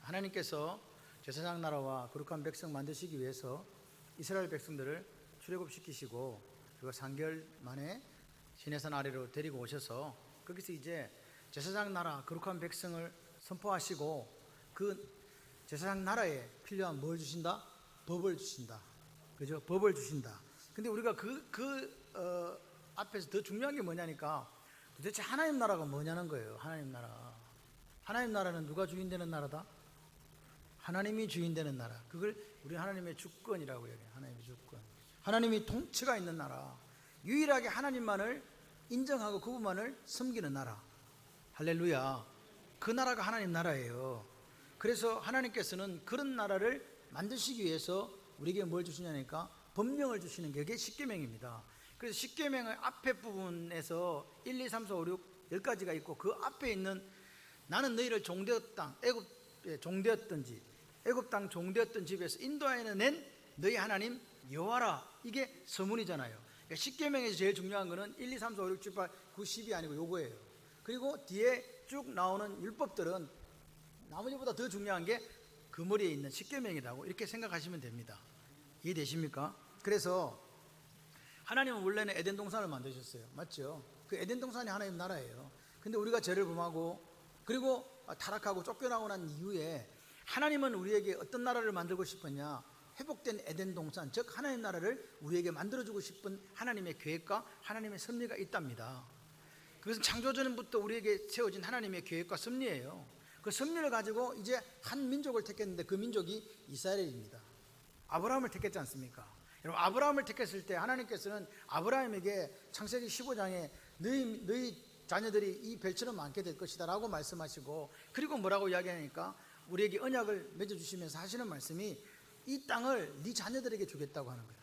하나님께서 제사장 나라와 거룩한 백성 만드시기 위해서 이스라엘 백성들을 출애굽시키시고 그리고 3개월 만에 시내산 아래로 데리고 오셔서 거기서 이제 제사장 나라 거룩한 백성을 선포하시고 그 제사장 나라에 필요한 뭘 주신다? 법을 주신다. 그죠? 법을 주신다. 근데 우리가 앞에서 더 중요한 게 뭐냐니까 도대체 하나님 나라가 뭐냐는 거예요. 하나님 나라. 하나님 나라는 누가 주인 되는 나라다? 하나님이 주인 되는 나라. 그걸 우리 하나님의 주권이라고 얘기해요. 하나님의 주권. 하나님이 통치가 있는 나라. 유일하게 하나님만을 인정하고 그분만을 섬기는 나라. 할렐루야. 그 나라가 하나님 나라예요. 그래서 하나님께서는 그런 나라를 만드시기 위해서 우리에게 뭘 주시냐니까 법령을 주시는 게 그게 십계명입니다. 그래서 십계명의 앞에 부분에서 1, 2, 3, 4, 5, 6 10가지가 있고 그 앞에 있는 나는 너희를 종되었던 땅 애굽에 종되었던 집 애굽 땅 종되었던 집에서 인도하여 낸 너희 하나님 여호와라. 이게 서문이잖아요. 그러니까 십계명에서 제일 중요한 거는 1, 2, 3, 4, 5, 6, 7, 8, 9, 10이 아니고 요거예요. 그리고 뒤에 쭉 나오는 율법들은 나머지보다 더 중요한 게 그 머리에 있는 십계명이라고 이렇게 생각하시면 됩니다. 이해되십니까? 그래서 하나님은 원래는 에덴 동산을 만드셨어요. 맞죠? 그 에덴 동산이 하나님 나라예요. 근데 우리가 죄를 범하고 그리고 타락하고 쫓겨나고 난 이후에 하나님은 우리에게 어떤 나라를 만들고 싶었냐? 회복된 에덴 동산, 즉 하나님 나라를 우리에게 만들어주고 싶은 하나님의 계획과 하나님의 섭리가 있답니다. 그것은 창조전부터 우리에게 세워진 하나님의 계획과 섭리예요. 그 섭리를 가지고 이제 한 민족을 택했는데 그 민족이 이스라엘입니다. 아브라함을 택했지 않습니까? 여러분, 아브라함을 택했을 때 하나님께서는 아브라함에게 창세기 15장에 너희 자녀들이 이 별처럼 많게 될 것이다 라고 말씀하시고, 그리고 뭐라고 이야기하니까 우리에게 언약을 맺어주시면서 하시는 말씀이 이 땅을 네 자녀들에게 주겠다고 하는 거예요.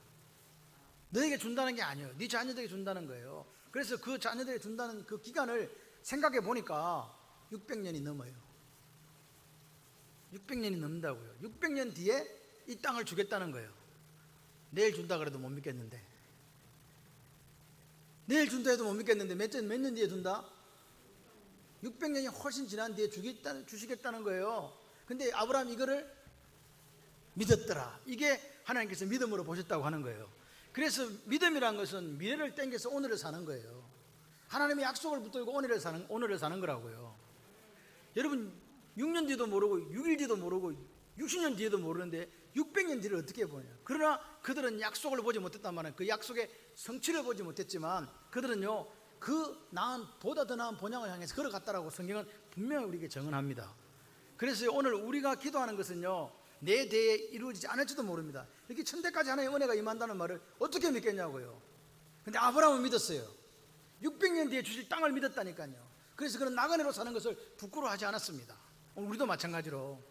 너에게 준다는 게 아니에요. 네 자녀들에게 준다는 거예요. 그래서 그 자녀들에게 준다는 그 기간을 생각해 보니까 600년이 넘어요. 600년이 넘는다고요. 600년 뒤에 이 땅을 주겠다는 거예요. 내일 준다 그래도 못 믿겠는데, 내일 준다 해도 못 믿겠는데 몇 년 뒤에 준다? 600년이 훨씬 지난 뒤에 주시겠다는 거예요. 근데 아브라함 이거를 믿었더라. 이게 하나님께서 믿음으로 보셨다고 하는 거예요. 그래서 믿음이란 것은 미래를 땡겨서 오늘을 사는 거예요. 하나님의 약속을 붙들고 오늘을 사는 거라고요. 여러분, 6년 뒤도 모르고 6일 뒤도 모르고 60년 뒤에도 모르는데 600년 뒤를 어떻게 보냐. 그러나 그들은 약속을 보지 못했단 말이에요. 그 약속의 성취를 보지 못했지만 그들은요, 그 보다 더 나은 본향을 향해서 걸어갔다라고 성경은 분명히 우리에게 증언합니다. 그래서 오늘 우리가 기도하는 것은요, 내 대에 이루어지지 않을지도 모릅니다. 이렇게 천대까지 하나님의 은혜가 임한다는 말을 어떻게 믿겠냐고요. 근데 아브라함은 믿었어요. 600년 뒤에 주실 땅을 믿었다니까요. 그래서 그는 나그네로 사는 것을 부끄러워하지 않았습니다. 오늘 우리도 마찬가지로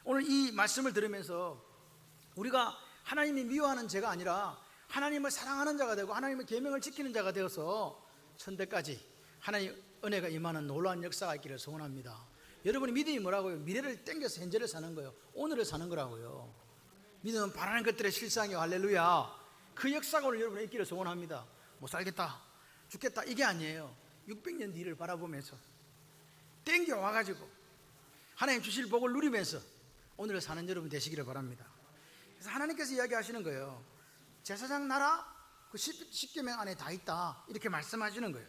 오늘 이 말씀을 들으면서 우리가 하나님이 미워하는 자가 아니라 하나님을 사랑하는 자가 되고 하나님의 계명을 지키는 자가 되어서 천대까지 하나님의 은혜가 임하는 놀라운 역사가 있기를 소원합니다. 여러분이 믿음이 뭐라고요? 미래를 땡겨서 현재를 사는 거예요. 오늘을 사는 거라고요. 믿음은 바라는 것들의 실상이요. 할렐루야. 그 역사가 오늘 여러분의 있기를 소원합니다. 못 살겠다, 죽겠다, 이게 아니에요. 600년 뒤를 바라보면서 땡겨 와가지고 하나님 주실 복을 누리면서 오늘을 사는 여러분 되시기를 바랍니다. 그래서 하나님께서 이야기하시는 거예요. 제사장 나라 그 십계명 안에 다 있다, 이렇게 말씀하시는 거예요.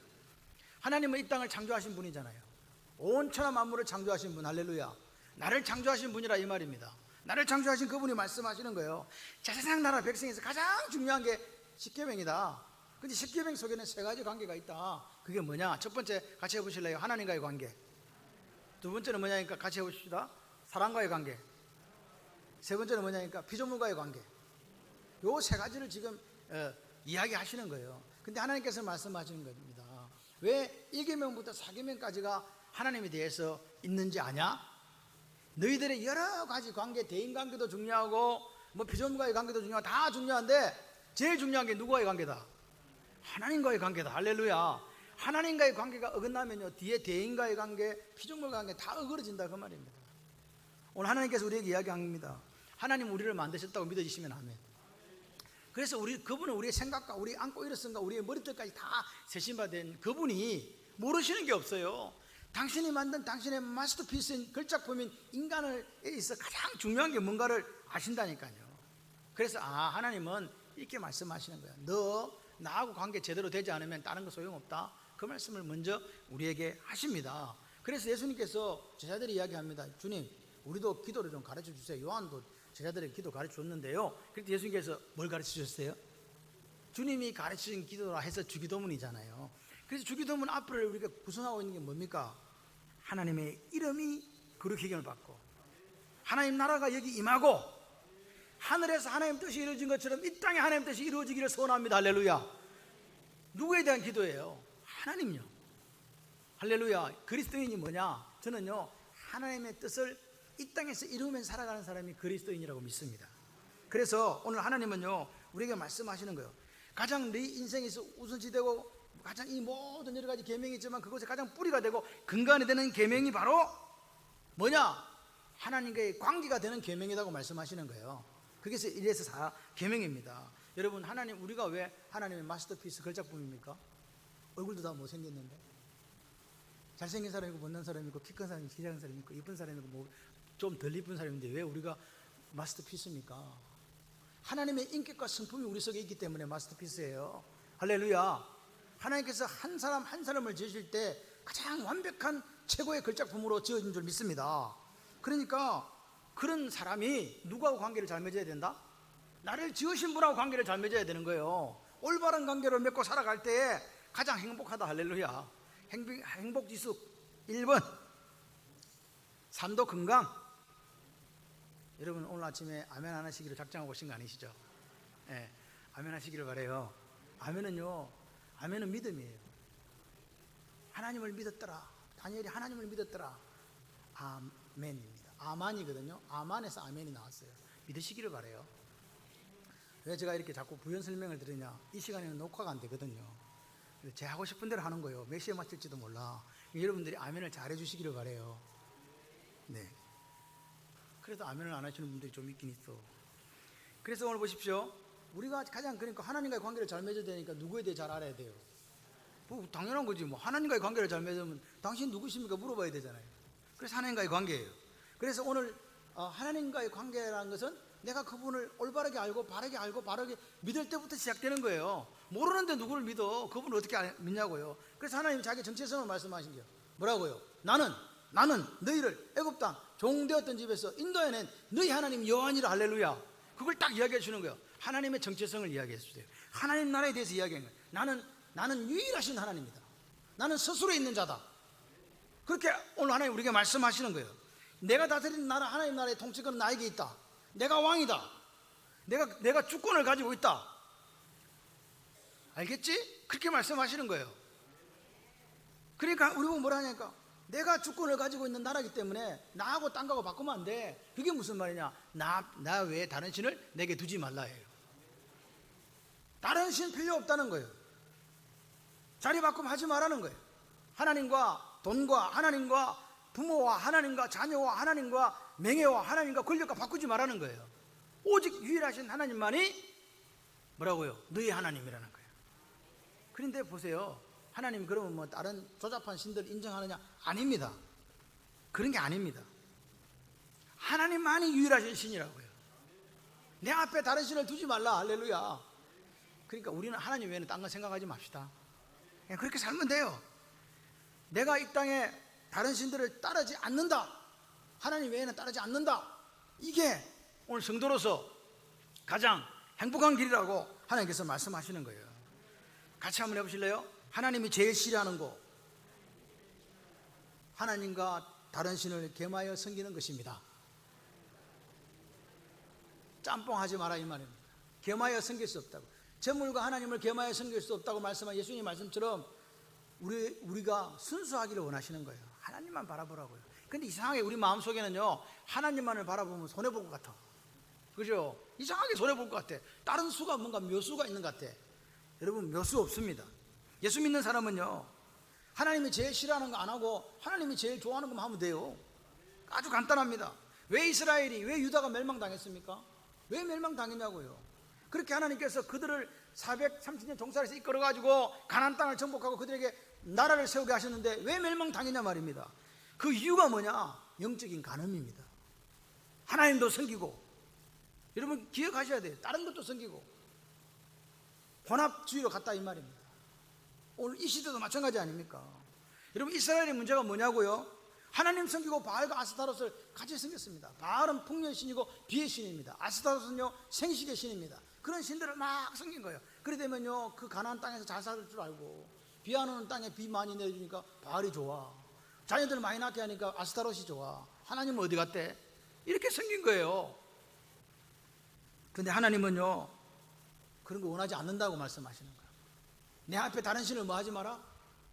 하나님은 이 땅을 창조하신 분이잖아요. 온 천하 만물을 창조하신 분, 할렐루야. 나를 창조하신 분이라 이 말입니다. 나를 창조하신 그분이 말씀하시는 거예요. 제사장 나라 백성에서 가장 중요한 게 십계명이다. 근데 십계명 속에는 세 가지 관계가 있다. 그게 뭐냐? 첫 번째 같이 해보실래요? 하나님과의 관계. 두 번째는 뭐냐니까 같이 해보십시다. 사람과의 관계. 세 번째는 뭐냐니까 피조물과의 관계. 요 세 가지를 지금 이야기하시는 거예요. 근데 하나님께서 말씀하시는 겁니다. 왜 1계명부터 4계명까지가 하나님에 대해서 있는지 아냐? 너희들의 여러 가지 관계, 대인관계도 중요하고 뭐 피조물과의 관계도 중요하고 다 중요한데 제일 중요한 게 누구와의 관계다? 하나님과의 관계다. 할렐루야. 하나님과의 관계가 어긋나면요, 뒤에 대인과의 관계, 피조물과의 관계 다 어그러진다, 그 말입니다. 오늘 하나님께서 우리에게 이야기합니다. 하나님 우리를 만드셨다고 믿어지시면 아멘. 그래서 그분은 우리의 생각과 우리 안고 일어선과 우리의 머리털까지 다 세심받은 그분이 모르시는 게 없어요. 당신이 만든 당신의 마스터피스인 걸작품인 인간에 있어 가장 중요한 게 뭔가를 아신다니까요. 그래서 하나님은 이렇게 말씀하시는 거예요. 너 나하고 관계 제대로 되지 않으면 다른 거 소용없다. 그 말씀을 먼저 우리에게 하십니다. 그래서 예수님께서 제자들이 이야기합니다. 주님, 우리도 기도를 좀 가르쳐 주세요. 요한도 제자들에게 기도 가르쳐 줬는데요. 그때 예수님께서 뭘 가르쳐 주셨어요? 주님이 가르치신 기도라 해서 주기도문이잖아요. 그래서 주기도문 앞을 우리가 구성하고 있는 게 뭡니까? 하나님의 이름이 거룩히 기름을 받고 하나님 나라가 여기 임하고 하늘에서 하나님 뜻이 이루어진 것처럼 이 땅에 하나님 뜻이 이루어지기를 소원합니다. 할렐루야. 누구에 대한 기도예요? 하나님요. 할렐루야. 그리스도인이 뭐냐? 저는요, 하나님의 뜻을 이 땅에서 이루면 살아가는 사람이 그리스도인이라고 믿습니다. 그래서 오늘 하나님은요, 우리에게 말씀하시는 거예요. 가장 네 인생에서 우선시되고 가장 이 모든 여러 가지 계명이 있지만 그것에 가장 뿌리가 되고 근간이 되는 계명이 바로 뭐냐? 하나님과의 관계가 되는 계명이라고 말씀하시는 거예요. 그게 1에서 4 계명입니다. 여러분, 하나님, 우리가 왜 하나님의 마스터피스 걸작품입니까? 얼굴도 다 못생겼는데 잘생긴 사람이 있고 못난 사람이 있고 키 큰 사람이 있고 키 작은 사람이 있고 이쁜 사람이 있고 뭐 좀 덜 이쁜 사람인데 왜 우리가 마스터피스입니까? 하나님의 인격과 성품이 우리 속에 있기 때문에 마스터피스예요. 할렐루야. 하나님께서 한 사람 한 사람을 지으실 때 가장 완벽한 최고의 걸작품으로 지어진 줄 믿습니다. 그러니까 그런 사람이 누구하고 관계를 잘 맺어야 된다? 나를 지으신 분하고 관계를 잘 맺어야 되는 거예요. 올바른 관계를 맺고 살아갈 때에 가장 행복하다. 할렐루야. 행복지수 1번, 삶도 건강. 여러분, 오늘 아침에 아멘 안 하시기를 작정하고 오신 거 아니시죠? 네, 아멘 하시기를 바래요. 아멘은요, 아멘은 믿음이에요. 하나님을 믿었더라. 다니엘이 하나님을 믿었더라. 아멘입니다. 아만이거든요. 아만에서 아멘이 나왔어요. 믿으시기를 바래요. 왜 제가 이렇게 자꾸 부연 설명을 드리냐? 이 시간에는 녹화가 안 되거든요. 제 하고 싶은 대로 하는 거예요. 몇 시에 마칠지도 몰라. 여러분들이 아멘을 잘 해주시기를 바래요. 네. 그래도 아멘을 안 하시는 분들이 좀 있긴 있어. 그래서 오늘 보십시오. 우리가 가장 그러니까 하나님과의 관계를 잘 맺어야 되니까 누구에 대해 잘 알아야 돼요. 뭐 당연한 거지. 뭐 하나님과의 관계를 잘 맺으면 당신 누구십니까? 물어봐야 되잖아요. 그래서 하나님과의 관계예요. 그래서 오늘 하나님과의 관계라는 것은 내가 그분을 올바르게 알고 바르게 알고 바르게 믿을 때부터 시작되는 거예요. 모르는데 누구를 믿어? 그분을 어떻게 믿냐고요. 그래서 하나님이 자기 정체성을 말씀하신 게요. 뭐라고요? 나는 너희를 애굽 땅 종되었던 집에서 인도해낸 너희 하나님 여호와니라. 할렐루야. 그걸 딱 이야기해 주는 거예요. 하나님의 정체성을 이야기해 주세요. 하나님 나라에 대해서 이야기한 거예요. 나는 유일하신 하나님이다. 나는 스스로 있는 자다. 그렇게 오늘 하나님 우리에게 말씀하시는 거예요. 내가 다스리는 나라, 하나님 나라의 통치권은 나에게 있다. 내가 왕이다. 내가 주권을 가지고 있다. 알겠지? 그렇게 말씀하시는 거예요. 그러니까 우리 보고 뭐라 하냐니까, 내가 주권을 가지고 있는 나라이기 때문에 나하고 딴 거하고 바꾸면 안 돼. 그게 무슨 말이냐? 나 외에 다른 신을 내게 두지 말라 해요. 다른 신 필요 없다는 거예요. 자리 바꿈 하지 말라는 거예요. 하나님과 돈과 하나님과 부모와 하나님과 자녀와 하나님과 명예와 하나님과 권력과 바꾸지 말라는 거예요. 오직 유일하신 하나님만이 뭐라고요? 너희 하나님이라는 거예요. 그런데 보세요. 하나님 그러면 뭐 다른 조잡한 신들 인정하느냐? 아닙니다. 그런 게 아닙니다. 하나님만이 유일하신 신이라고요. 내 앞에 다른 신을 두지 말라. 할렐루야. 그러니까 우리는 하나님 외에는 딴 거 생각하지 맙시다. 그냥 그렇게 살면 돼요. 내가 이 땅에 다른 신들을 따르지 않는다. 하나님 외에는 따르지 않는다. 이게 오늘 성도로서 가장 행복한 길이라고 하나님께서 말씀하시는 거예요. 같이 한번 해보실래요? 하나님이 제일 싫어하는 거, 하나님과 다른 신을 겸하여 섬기는 것입니다. 짬뽕하지 마라 이 말입니다. 겸하여 섬길 수 없다고. 재물과 하나님을 겸하여 섬길 수 없다고 말씀한 예수님 말씀처럼 우리가 순수하기를 원하시는 거예요. 하나님만 바라보라고요. 근데 이상하게 우리 마음속에는요, 하나님만을 바라보면 손해볼 것 같아. 그죠? 이상하게 손해볼 것 같아. 다른 수가 뭔가 묘수가 있는 것 같아. 여러분, 묘수 없습니다. 예수 믿는 사람은요, 하나님이 제일 싫어하는 거 안 하고 하나님이 제일 좋아하는 것만 하면 돼요. 아주 간단합니다. 왜 이스라엘이, 왜 유다가 멸망당했습니까? 왜 멸망당했냐고요. 그렇게 하나님께서 그들을 430년 종살에서 이끌어가지고 가나안 땅을 정복하고 그들에게 나라를 세우게 하셨는데 왜 멸망당했냐 말입니다. 그 이유가 뭐냐? 영적인 간음입니다. 하나님도 섬기고, 여러분 기억하셔야 돼요. 다른 것도 섬기고 혼합주의로 갔다 이 말입니다. 오늘 이 시대도 마찬가지 아닙니까? 여러분 이스라엘의 문제가 뭐냐고요? 하나님 섬기고 바알과 아스타롯을 같이 섬겼습니다. 바알은 풍년의 신이고 비의 신입니다. 아스타롯은요 생식의 신입니다. 그런 신들을 막 섬긴 거예요. 그래 되면요 그 가나안 땅에서 잘 살 줄 알고, 비 안 오는 땅에 비 많이 내주니까 바알이 좋아, 자녀들 많이 낳게 하니까 아스타롯이 좋아, 하나님은 어디 갔대? 이렇게 섬긴 거예요. 근데 하나님은요 그런 거 원하지 않는다고 말씀하시는 거예요. 내 앞에 다른 신을 뭐 하지 마라?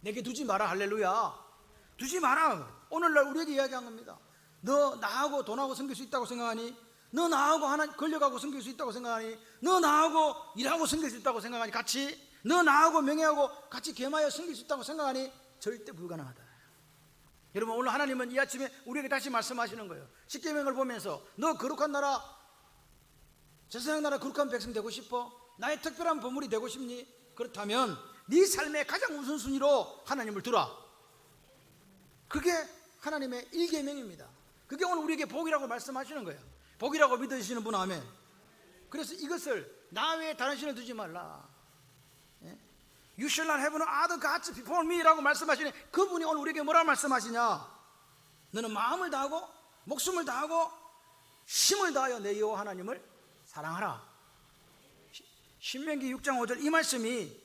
내게 두지 마라. 할렐루야. 두지 마라. 오늘날 우리에게 이야기한 겁니다. 너 나하고 돈하고 섬길 수 있다고 생각하니? 너 나하고 하나 권력하고 섬길 수 있다고 생각하니? 너 나하고 일하고 섬길 수 있다고 생각하니? 같이? 너 나하고 명예하고 같이 겸하여 섬길 수 있다고 생각하니? 절대 불가능하다. 여러분 오늘 하나님은 이 아침에 우리에게 다시 말씀하시는 거예요. 십계명을 보면서 너 거룩한 나라, 제사장 나라 거룩한 백성 되고 싶어? 나의 특별한 보물이 되고 싶니? 그렇다면 네 삶의 가장 우선순위로 하나님을 두라. 그게 하나님의 일계명입니다. 그게 오늘 우리에게 복이라고 말씀하시는 거예요. 복이라고 믿으시는 분 아멘. 그래서 이것을 나 외에 다른 신을 두지 말라. You shall not have no other gods before me 라고 말씀하시는 그분이 오늘 우리에게 뭐라고 말씀하시냐? 너는 마음을 다하고 목숨을 다하고 힘을 다하여 내 여호와 하나님을 사랑하라. 신명기 6장 5절 이 말씀이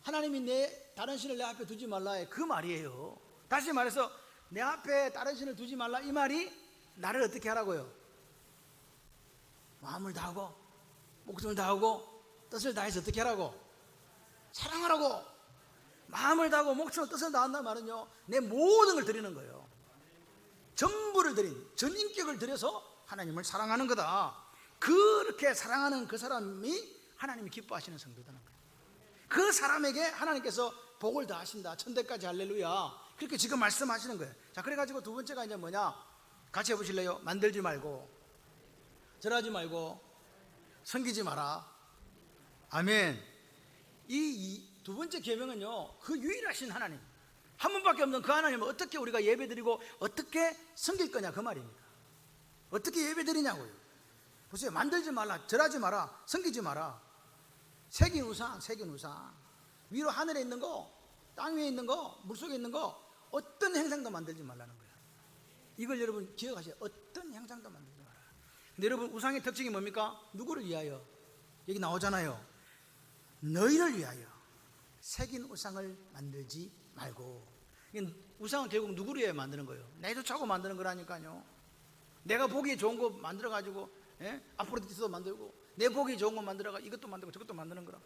하나님이 내 다른 신을 내 앞에 두지 말라의 그 말이에요. 다시 말해서 내 앞에 다른 신을 두지 말라 이 말이 나를 어떻게 하라고요? 마음을 다하고 목숨을 다하고 뜻을 다해서 어떻게 하라고? 사랑하라고. 마음을 다하고 목숨을 뜻을 다한다는 말은요 내 모든 걸 드리는 거예요. 전부를 드린 전인격을 들여서 하나님을 사랑하는 거다. 그렇게 사랑하는 그 사람이 하나님이 기뻐하시는 성도라는 거예요. 그 사람에게 하나님께서 복을 더하신다. 천대까지 할렐루야. 그렇게 지금 말씀하시는 거예요. 자, 그래가지고 두 번째가 이제 뭐냐? 같이 해보실래요? 만들지 말고, 절하지 말고, 섬기지 마라. 아멘. 이 두 번째 계명은요, 그 유일하신 하나님, 한 분밖에 없는 그 하나님을 어떻게 우리가 예배드리고 어떻게 섬길 거냐 그 말입니다. 어떻게 예배드리냐고요. 보세요. 만들지 말라, 절하지 마라, 섬기지 마라. 새긴 우상, 새긴 우상. 위로 하늘에 있는 거, 땅 위에 있는 거, 물속에 있는 거 어떤 행상도 만들지 말라는 거예요. 이걸 여러분 기억하세요. 어떤 행상도 만들지 마라. 근데 여러분 우상의 특징이 뭡니까? 누구를 위하여? 여기 나오잖아요. 너희를 위하여 새긴 우상을 만들지 말고. 우상은 결국 누구를 위해 만드는 거예요? 내 좋자고 만드는 거라니까요. 내가 보기 좋은 거 만들어가지고 아프로디테도 만들고 내 보기 좋은 거 만들어가지고 이것도 만들고 저것도 만드는 거라.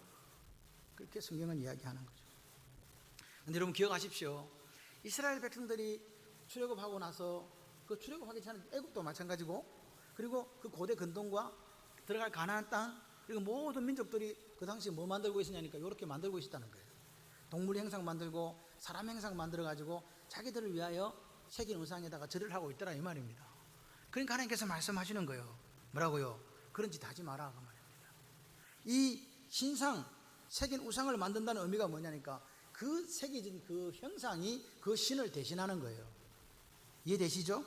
그렇게 성경은 이야기하는 거죠. 근데 여러분 기억하십시오. 이스라엘 백성들이 출애굽하고 나서 그 출애굽하기 전에 애굽도 마찬가지고 그리고 그 고대 근동과 들어갈 가나안 땅 그리고 모든 민족들이 그 당시에 뭐 만들고 있었냐니까 이렇게 만들고 있었다는 거예요. 동물 행상 만들고 사람 행상 만들어 가지고 자기들을 위하여 새긴 우상에다가 절을 하고 있더라 이 말입니다. 그러니까 하나님께서 말씀하시는 거예요. 뭐라고요? 그런 짓 하지 마라 그 말입니다. 이 신상 새긴 우상을 만든다는 의미가 뭐냐니까 그 새겨진 그 형상이 그 신을 대신하는 거예요. 이해되시죠?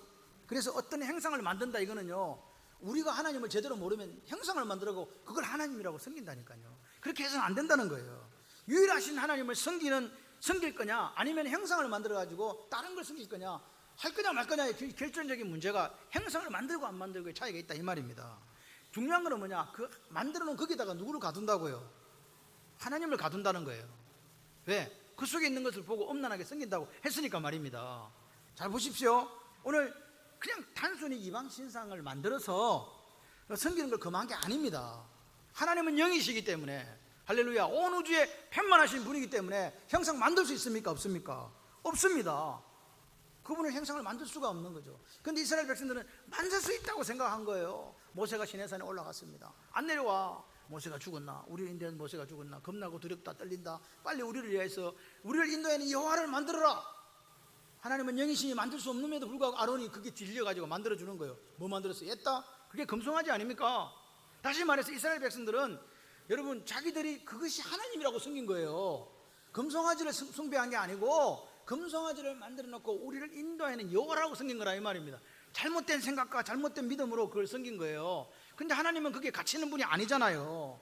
그래서 어떤 형상을 만든다 이거는요 우리가 하나님을 제대로 모르면 형상을 만들고 그걸 하나님이라고 섬긴다니까요. 그렇게 해서는 안 된다는 거예요. 유일하신 하나님을 섬길 거냐 아니면 형상을 만들어 가지고 다른 걸 섬길 거냐 할 거냐 말 거냐의 결정적인 문제가 형상을 만들고 안 만들고의 차이가 있다 이 말입니다. 중요한 건 뭐냐? 그 만들어 놓은 거기다가 누구를 가둔다고요? 하나님을 가둔다는 거예요. 왜? 그 속에 있는 것을 보고 엄란하게 섬긴다고 했으니까 말입니다. 잘 보십시오. 오늘 그냥 단순히 이방 신상을 만들어서 섬기는 걸 금한 게 아닙니다. 하나님은 영이시기 때문에 할렐루야 온 우주에 편만하신 분이기 때문에 형상 만들 수 있습니까? 없습니까? 없습니다. 그분은 형상을 만들 수가 없는 거죠. 그런데 이스라엘 백성들은 만들 수 있다고 생각한 거예요. 모세가 시내산에 올라갔습니다. 안 내려와. 모세가 죽었나? 우리를 인도하는 모세가 죽었나? 겁나고 두렵다 떨린다. 빨리 우리를 위해서 우리를 인도하는 여호와를 만들어라. 하나님은 영이신이 만들 수 없는데도 불구하고 아론이 그게 질려가지고 만들어주는 거예요. 뭐 만들었어? 옛다? 그게 금송아지 아닙니까? 다시 말해서 이스라엘 백성들은 여러분 자기들이 그것이 하나님이라고 섬긴 거예요. 금송아지를 숭배한 게 아니고 금송아지를 만들어 놓고 우리를 인도하는 여호와라고 섬긴 거라 이 말입니다. 잘못된 생각과 잘못된 믿음으로 그걸 섬긴 거예요. 근데 하나님은 그게 같이 있는 분이 아니잖아요.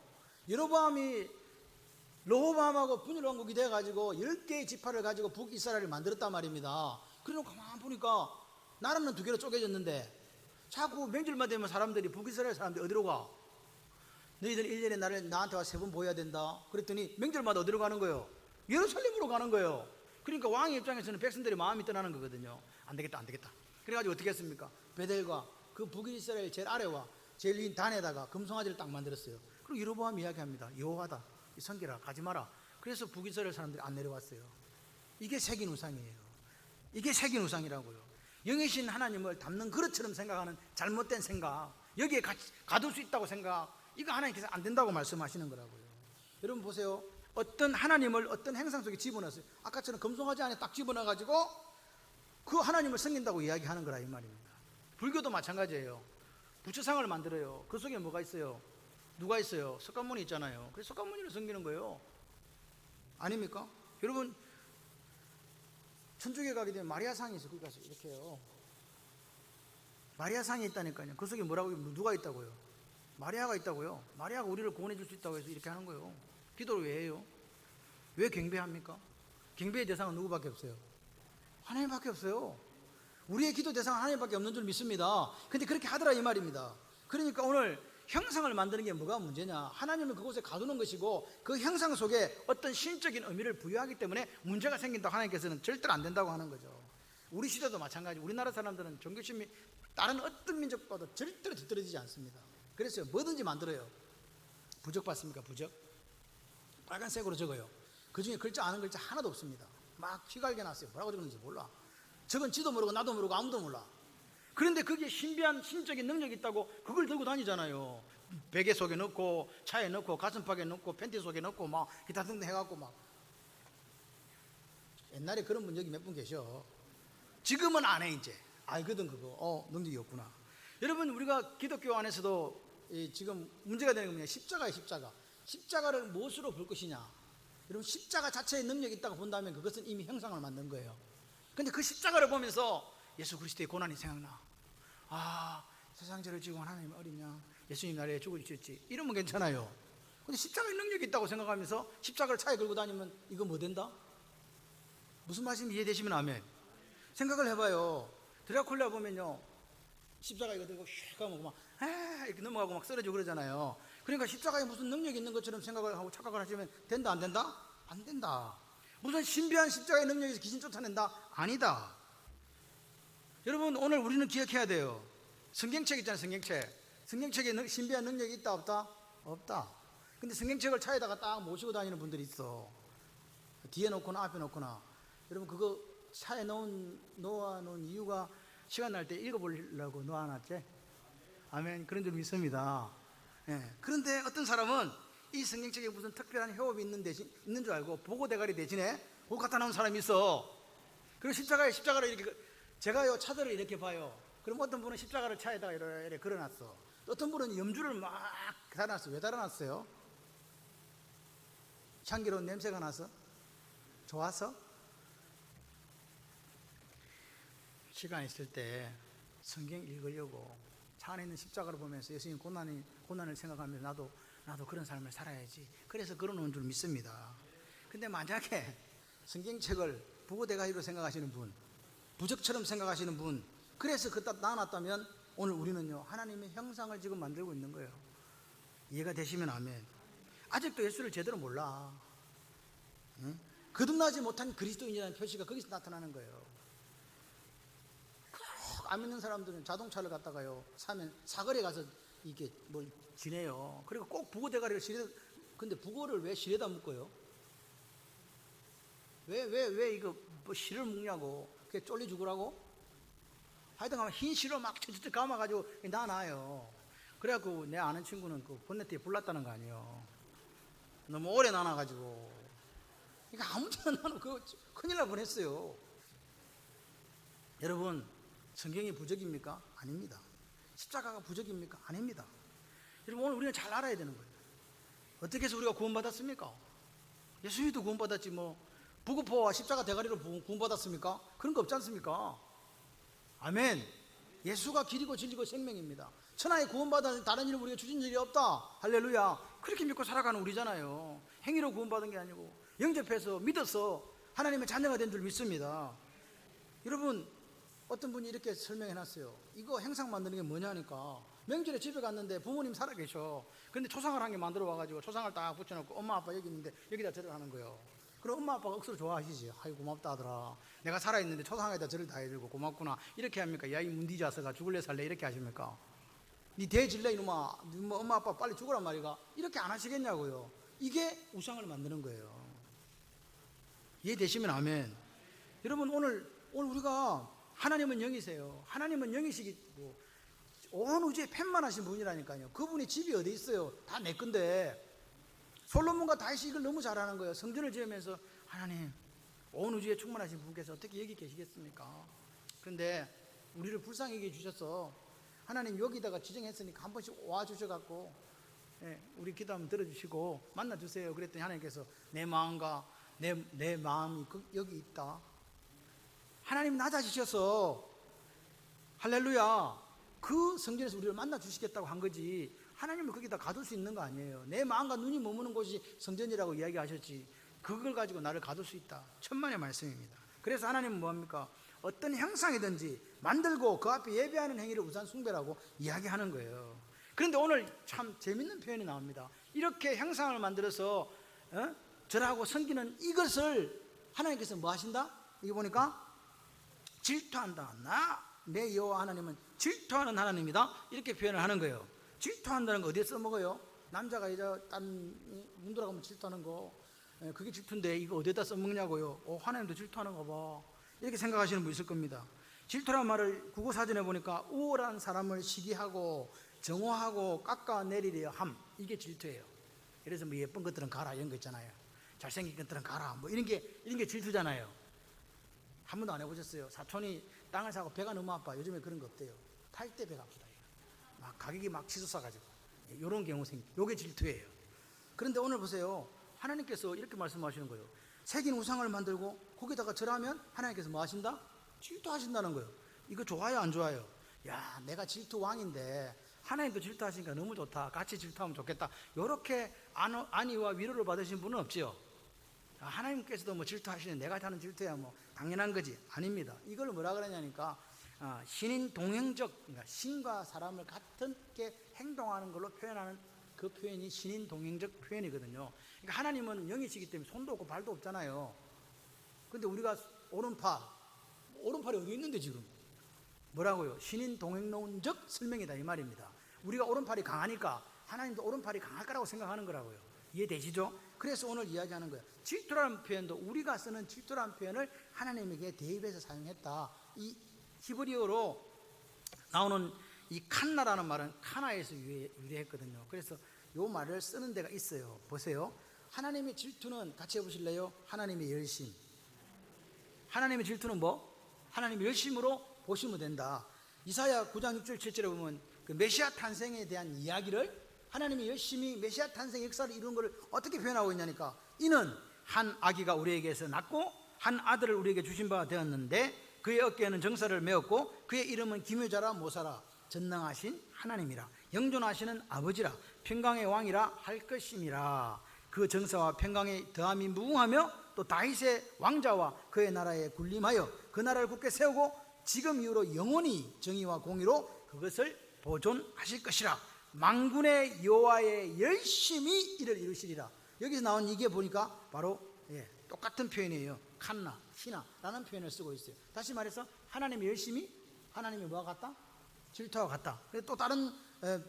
여로보암이 르호보암하고 분열왕국이 돼가지고 10개의 지파를 가지고 북이스라엘을 만들었단 말입니다. 그리고 가만 보니까 나라는 두 개로 쪼개졌는데 자꾸 명절만 되면 사람들이 북이스라엘 사람들이 어디로 가? 너희들 1년에 나한테 와서 3번 보여야 된다. 그랬더니 명절마다 어디로 가는 거예요? 예루살렘으로 가는 거예요. 그러니까 왕의 입장에서는 백성들의 마음이 떠나는 거거든요. 안 되겠다. 그래가지고 어떻게 했습니까? 베델과 그 북이스라엘 제일 아래와 제일 위 단에다가 금송아지를 딱 만들었어요. 그리고 여로보암 이야기합니다. 여호와다, 섬기라, 가지 마라. 그래서 북이스라엘 사람들이 안 내려왔어요. 이게 새긴 우상이에요. 이게 새긴 우상이라고요. 영이신 하나님을 담는 그릇처럼 생각하는 잘못된 생각, 여기에 가둘 수 있다고 생각, 이거 하나님께서 안 된다고 말씀하시는 거라고요. 여러분 보세요. 어떤 하나님을 어떤 행상 속에 집어넣었어요. 아까처럼 금송아지 안에 딱 집어넣어가지고 그 하나님을 섬긴다고 이야기하는 거라 이 말입니다. 불교도 마찬가지예요. 부처상을 만들어요. 그 속에 뭐가 있어요? 누가 있어요? 석가모니 있잖아요. 그래서 석가모니를 섬기는 거예요. 아닙니까? 여러분 천주교에 가게 되면 마리아상이 있어요. 거기 가서 이렇게 해요. 마리아상이 있다니까요. 그 속에 뭐라고 누가 있다고요? 마리아가 있다고요. 마리아가 우리를 구원해 줄 수 있다고 해서 이렇게 하는 거예요. 기도를 왜 해요? 왜 경배합니까? 경배의 대상은 누구밖에 없어요? 하나님밖에 없어요. 우리의 기도 대상은 하나님밖에 없는 줄 믿습니다. 근데 그렇게 하더라 이 말입니다. 그러니까 오늘 형상을 만드는 게 뭐가 문제냐? 하나님은 그곳에 가두는 것이고 그 형상 속에 어떤 신적인 의미를 부여하기 때문에 문제가 생긴다고 하나님께서는 절대로 안 된다고 하는 거죠. 우리 시대도 마찬가지. 우리나라 사람들은 종교심이 다른 어떤 민족보다 절대로 뒤떨어지지 않습니다. 그래서 뭐든지 만들어요. 부적 봤습니까? 부적? 빨간색으로 적어요. 그 중에 글자 아는 글자 하나도 없습니다. 막 휘갈겨 놨어요. 뭐라고 적었는지 몰라. 적은 지도 모르고 나도 모르고 아무도 몰라. 그런데 그게 신비한 신적인 능력이 있다고 그걸 들고 다니잖아요. 베개 속에 넣고 차에 넣고 가슴팍에 넣고 팬티 속에 넣고 막 기타 등등 해갖고 막. 옛날에 그런 분 여기 몇 분 계셔. 지금은 안 해 이제. 알거든 그거. 능력이 없구나. 여러분 우리가 기독교 안에서도 지금 문제가 되는 게 뭐냐? 십자가예요. 십자가. 십자가를 무엇으로 볼 것이냐? 여러분 십자가 자체에 능력이 있다고 본다면 그것은 이미 형상을 만든 거예요. 근데 그 십자가를 보면서 예수 그리스도의 고난이 생각나. 아, 세상 죄를 지고 하나님 어리냐? 예수님 나라에 죽으셨지. 이러면 괜찮아요. 근데 십자가에 능력이 있다고 생각하면서 십자가를 차에 걸고 다니면 이거 뭐 된다? 무슨 말씀이 이해되시면 아멘. 생각을 해봐요. 드라큘라 보면요, 십자가 이거 들고 슉 하면 막 이렇게 넘어가고 막 쓰러지고 그러잖아요. 그러니까 십자가에 무슨 능력이 있는 것처럼 생각을 하고 착각을 하시면 된다 안 된다? 안 된다. 무슨 신비한 십자가의 능력에서 귀신 쫓아낸다? 아니다. 여러분 오늘 우리는 기억해야 돼요. 성경책 있잖아요. 성경책에 신비한 능력이 있다 없다? 없다. 근데 성경책을 차에다가 딱 모시고 다니는 분들이 있어. 뒤에 놓거나 앞에 놓거나. 여러분 그거 차에 놓아놓은 이유가 시간 날 때 읽어보려고 놓아놨지? 아멘. 그런 줄 믿습니다. 예. 그런데 어떤 사람은 이 성경책에 무슨 특별한 효험이 있는 줄 알고 보고 대가리 대신에 그거 갖다 놓은 사람이 있어. 그리고 십자가를 이렇게, 제가요 차들을 이렇게 봐요. 그럼 어떤 분은 십자가를 차에다가 이렇게 걸어놨어. 어떤 분은 염주를 막 달아놨어. 왜 달아놨어요? 향기로운 냄새가 나서? 좋아서? 시간 있을 때 성경 읽으려고 차 안에 있는 십자가를 보면서 예수님 고난을 생각하면서 나도 그런 삶을 살아야지. 그래서 걸어놓은 줄 믿습니다. 근데 만약에 성경책을 부고대가리로 생각하시는 분, 부적처럼 생각하시는 분, 그래서 그따 놔놨다면 오늘 우리는요 하나님의 형상을 지금 만들고 있는 거예요. 이해가 되시면 아멘. 아직도 예수를 제대로 몰라. 응? 거듭나지 못한 그리스도인이라는 표시가 거기서 나타나는 거예요. 안 믿는 사람들은 자동차를 갖다가요 사면 사거리에 가서 이게 뭘 지내요. 그리고 꼭 부고 대가리를 근데 부고를 왜 실에다 묶어요? 왜 이거 뭐 실을 묶냐고. 그게 쫄리 죽으라고? 하여튼 흰 실로 막 척척 감아가지고 놔놔요. 그래갖고 내 아는 친구는 그 본네트에 불났다는 거 아니에요. 너무 오래 놔놔가지고. 그러니까 아무 데나 놔놓고 그거 큰일 날 뻔했어요. 여러분 성경이 부적입니까? 아닙니다. 십자가가 부적입니까? 아닙니다. 여러분 오늘 우리는 잘 알아야 되는 거예요. 어떻게 해서 우리가 구원받았습니까? 예수님도 구원받았지 뭐 부고포와 십자가 대가리로 구원받았습니까? 그런 거 없지 않습니까? 아멘. 예수가 길이고 진리고 생명입니다. 천하에 구원받은 다른 일을 우리가 주신 적이 없다. 할렐루야. 그렇게 믿고 살아가는 우리잖아요. 행위로 구원받은 게 아니고 영접해서 믿어서 하나님의 자녀가 된 줄 믿습니다. 여러분, 어떤 분이 이렇게 설명해 놨어요. 이거 행상 만드는 게 뭐냐니까, 명절에 집에 갔는데 부모님 살아계셔. 근데 초상을 한 개 만들어 와가지고 초상을 딱 붙여놓고 엄마 아빠 여기 있는데 여기다 절을 하는 거예요. 그럼 엄마 아빠가 억수로 좋아하시지. 아이 고맙다 하더라. 내가 살아있는데 초상에다 절을 다 해주고 고맙구나. 이렇게 합니까? 야 이 문디자서가 죽을래 살래 이렇게 하십니까? 니 대질래 이놈아, 뭐 엄마 아빠 빨리 죽으란 말이가, 이렇게 안 하시겠냐고요. 이게 우상을 만드는 거예요. 이해되시면 아멘. 여러분, 오늘 우리가 하나님은 영이세요. 하나님은 영이시고 온 우주에 펜만하신 분이라니까요. 그분이 집이 어디 있어요? 다 내 건데. 솔로몬과 다윗이 이걸 너무 잘하는 거예요. 성전을 지으면서 하나님, 온 우주에 충만하신 분께서 어떻게 여기 계시겠습니까? 그런데 우리를 불쌍히 여겨 주셔서 하나님 여기다가 지정했으니까 한 번씩 와주셔갖고, 우리 기도 한번 들어주시고 만나주세요. 그랬더니 하나님께서 내 마음과 내 마음이 여기 있다. 하나님 낮아지셔서 할렐루야, 그 성전에서 우리를 만나주시겠다고 한 거지, 하나님을 거기다 가둘 수 있는 거 아니에요. 내 마음과 눈이 머무는 곳이 성전이라고 이야기하셨지, 그걸 가지고 나를 가둘 수 있다. 천만의 말씀입니다. 그래서 하나님은 뭐합니까? 어떤 형상이든지 만들고 그 앞에 예배하는 행위를 우상 숭배라고 이야기하는 거예요. 그런데 오늘 참 재밌는 표현이 나옵니다. 이렇게 형상을 만들어서 절하고 섬기는 이것을 하나님께서 뭐 하신다? 이거 보니까 질투한다. 내 여호와 하나님은 질투하는 하나님이다. 이렇게 표현을 하는 거예요. 질투한다는 거 어디에 써먹어요? 남자가 여자 딴 문돌아가면 질투하는 거, 그게 질투인데 이거 어디에다 써먹냐고요. 하나님도 질투하는가 봐. 이렇게 생각하시는 분 있을 겁니다. 질투란 말을 국어사전에 보니까 우월한 사람을 시기하고 정오하고 깎아내리려 함, 이게 질투예요. 그래서 뭐 예쁜 것들은 가라 이런 거 있잖아요. 잘생긴 것들은 가라 뭐 이런 게 질투잖아요. 한 번도 안 해보셨어요? 사촌이 땅을 사고 배가 너무 아파. 요즘에 그런 거 없대요. 탈 때 배가 아프다. 막 가격이 막 치솟아가지고 이런 경우 요게 질투예요. 그런데 오늘 보세요. 하나님께서 이렇게 말씀하시는 거예요. 새긴 우상을 만들고 거기다가 절하면 하나님께서 뭐 하신다? 질투하신다는 거예요. 이거 좋아요 안 좋아요? 야, 내가 질투 왕인데 하나님도 질투하시니까 너무 좋다. 같이 질투하면 좋겠다. 이렇게 안위와 위로를 받으신 분은 없지요. 하나님께서도 뭐 질투하시는, 내가 하는 질투야 뭐 당연한 거지. 아닙니다. 이걸 뭐라 그러냐니까 신인 동행적, 그러니까 신과 사람을 같게 행동하는 걸로 표현하는 그 표현이 신인 동행적 표현이거든요. 그러니까 하나님은 영이시기 때문에 손도 없고 발도 없잖아요. 근데 우리가 오른팔이 어디 있는데 지금 뭐라고요? 신인 동행론적 설명이다 이 말입니다. 우리가 오른팔이 강하니까 하나님도 오른팔이 강할 거라고 생각하는 거라고요. 이해되시죠? 그래서 오늘 이야기하는 거예요. 질투라는 표현도, 우리가 쓰는 질투라는 표현을 하나님에게 대입해서 사용했다. 이 히브리어로 나오는 이 칸나라는 말은 카나에서 유래했거든요. 그래서 이 말을 쓰는 데가 있어요. 보세요. 하나님의 질투는 같이 해보실래요? 하나님의 열심. 하나님의 질투는 뭐? 하나님의 열심으로 보시면 된다. 이사야 9장 6절 7절에 보면 그 메시아 탄생에 대한 이야기를 하나님이 열심히 메시아 탄생 역사를 이룬 것을 어떻게 표현하고 있냐니까, 이는 한 아기가 우리에게서 낳고 한 아들을 우리에게 주신 바 되었는데 그의 어깨에는 정사를 메었고 그의 이름은 기묘자라 모사라 전능하신 하나님이라 영존하시는 아버지라 평강의 왕이라 할 것임이라. 그 정사와 평강의 더함이 무궁하며 또 다윗의 왕자와 그의 나라에 군림하여 그 나라를 굳게 세우고 지금 이후로 영원히 정의와 공의로 그것을 보존하실 것이라. 만군의 여호와의 열심히 이를 이루시리라. 여기서 나온 이게 보니까 바로 똑같은 표현이에요. 칸나, 시나라는 표현을 쓰고 있어요. 다시 말해서 하나님의 열심히, 하나님이 뭐와 같다? 질투와 같다. 또 다른